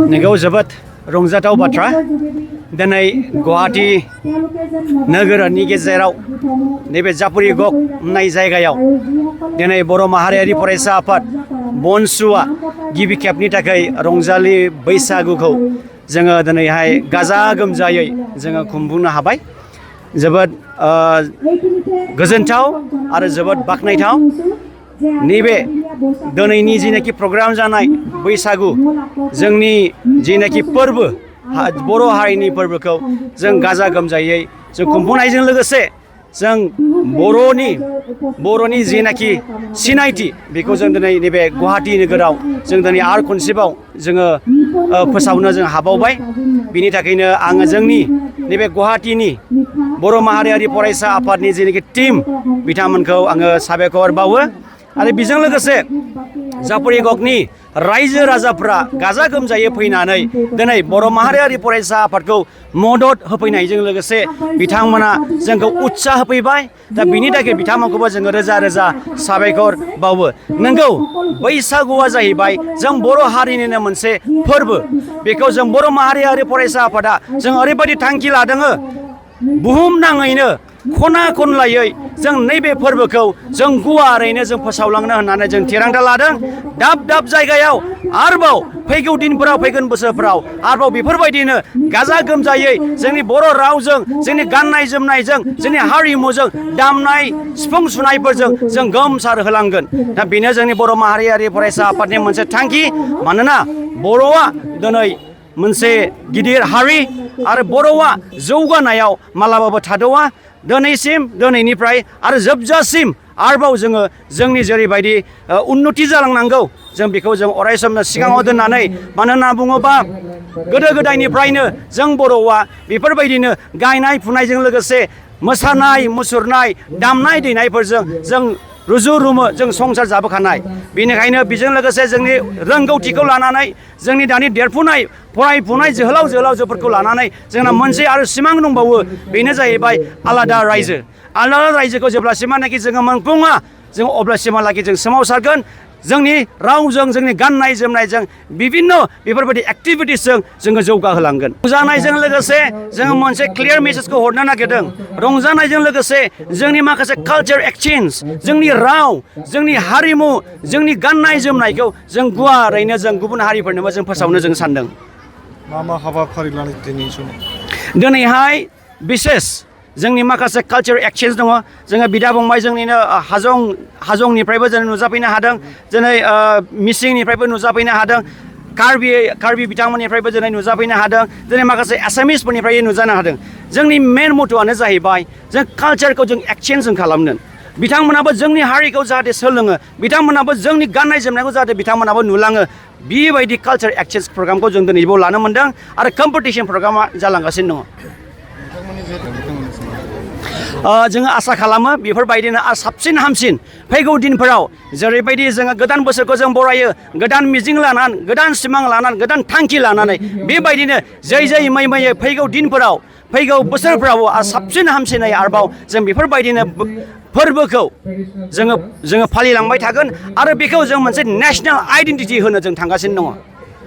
नोंगौ जोबोद रंजाथाव बाथ्रा दिनै गुवाहाटी नोगोरनि गेजेराव नैबे जापुरिगग होननाय जायगायाव दिनै बर' माहारियारि फरायसा आफाद बनसुआ गिबि खेबनि थाखाय रंजालि बैसागुखौ जोङो दिनैहाय गाजा गोमजायै जोङो खुंफुंनो हाबाय जोबोद गोजोनथाव आरो जोबोद बाख्नायथाव नैबे दिनैनि जिनाखि प्रग्राम जानाय बैसागु जोंनि जिनाखि फोरबो बर' हारिनि फोरबोखौ जों गाजा गोमजायै जों खुंफुंनायजों लोगोसे जों बर'नि जिनाखि सिनायथि बेखौ जों दिनै नैबे गुवाहाटी नोगोराव जों दिनै आरो खनसेबाव जोङो फोसावनो जों हाबावबाय बिनि थाखायनो आङो जोंनि नैबे गुवाहाटीनि बर' माहारियारि फरायसा आफादनि जिनाखि टीम बिथांमोनखौ आङो साबायखर बावो आरो बेजों लोगोसे जापुरिगगनि रायजो राजाफ्रा गाजा गोमजायै फैनानै दिनै बर' माहारियारि फरायसा आफादखौ मदद होफैनायजों लोगोसे बिथांमोना जोंखौ उत्साह होफैबाय दा बिनि थाखाय बिथांमोनखौबो जोङो रोजा रोजा साबायखर बावो नंगौ बैसागुआ जाहैबाय जों बर' हारिनिनो मोनसे फोरबो बेखौ जों बर' माहारियारि फरायसा आफादा जों ओरैबायदि थांखि लादों बुहुमनाङैनो खना खनलायै जों नैबे फोरबोखौ जों गुवारैनो जों फोसावलांनो होननानै जों थिरांथा लादों दाब दाब जायगायाव आरोबाव फैगौ दिनफोराव फैगोन बोसोरफोराव आरोबाव बेफोरबायदिनो गाजा गोमजायै जोंनि बर' रावजों जोंनि गाननाय जोमनायजों जोंनि हारिमुजों दामनाय सिफुं सुनायफोरजों जों गोमसार होलांगोन दा बेनो जोंनि बर' माहारियारि फरायसा आफादनि मोनसे थांखि मानोना बर'आ दिनै मोनसे गिदिर हारि आरो बर'आ जौगानायाव मालाबाबो थाद'आ दिनैनिफ्राय आरो जोबजासिम आरोबाव जोङो जोंनि जेरैबायदि उन्नति जालांनांगौ जों बेखौ जों अरायसमनो सिगाङाव दोननानै मानो होनना बुङोबा गोदो गोदायनिफ्रायनो जों बर'आ बेफोरबायदिनो गायनाय फुनायजों लोगोसे मोसानाय मुसुरनाय दामनाय देनायफोरजों जों रुजु रुमु जों संसार जाबोखानाय बेनिखायनो बेजों लोगोसे जोंनि रोंगौथिखौ लानानै जोंनि दानि देरफुनाय फरायफुनाय जोहोलावजोफोरखौ लानानै जोंना मोनसे आरो सिमां दंबावो बेनो जाहैबाय आलादा रायजोखौ जेब्लासिमहालागि जोङो मोनफुङा जों अब्लासिमहालागि जों सोमावसारगोन जोंनि रावजों जोंनि गाननाय जोमनायजों बिभिन्न बेफोरबायदि एक्टिभिटिसजों जोङो जौगाहोलांगोन रंजानायजों लोगोसे जोङो मोनसे क्लियार मेसेजखौ हरनो नागिरदों रंजानायजों लोगोसे जोंनि माखासे कालचार एक्सचेन्ज जोंनि राव जोंनि हारिमु जोंनि गाननाय जोमनायखौ जों गुवारैनो जों गुबुन हारिफोरनोबो जों फोसावनो जों सानदों मा हाबाफारि लानाय दिनैहाय बिसेस जोंनि माखासे कालचार एक्सचेन्ज दङ जोङो बिदा फंबाय जोंनिनो हाजंनिफ्रायबो जों नुजाफैनो हादों दिनै मिसिंनिफ्रायबो नुजाफैनो हादों कार्बि बिथांमोननिफ्रायबो दिनै नुजाफैनो हादों दिनै माखासे एसामिसफोरनिफ्राय नुजानो हादों जोंनि मेन मट'आनो जाहैबाय जों कालचारखौ जों एक्सचेन्ज जों खालामनो बिथांमोनाबो जोंनि हारिखौ जाहाथे सोलोङो बिथांमोनाबो जोंनि गाननाय जोमनायखौ जाहाथे बिथांमोनाबो नुलाङो बेबायदि कालचार एक्सचेन्ज प्रग्रामखौ जों दिनै बाव लानो मोन्दों आरो कम्पिटिसन प्रग्रामा जालांगासिनो दङ जोङो आसा खालामो बेफोरबायदिनो आरो साबसिन हामसिन फैगौ दिनफोराव जेरैबायदि जोङो गोदान बोसोरखौ जों बरायो गोदान मिजिं लानानै गोदान सिमां लानानै गोदान थांखि लानानै बेबायदिनो जै मैयै फैगौ दिनफोराव फैगौ बोसोरफ्राव आरो साबसिन हामसिनै आरोबाव जों बेफोरबायदिनो फोरबोखौ जोङो फालिलांबाय थागोन आरो बेखौ जों मोनसे नेशनेल आइडेन्टिटि होनो जों थांगासिनो दङ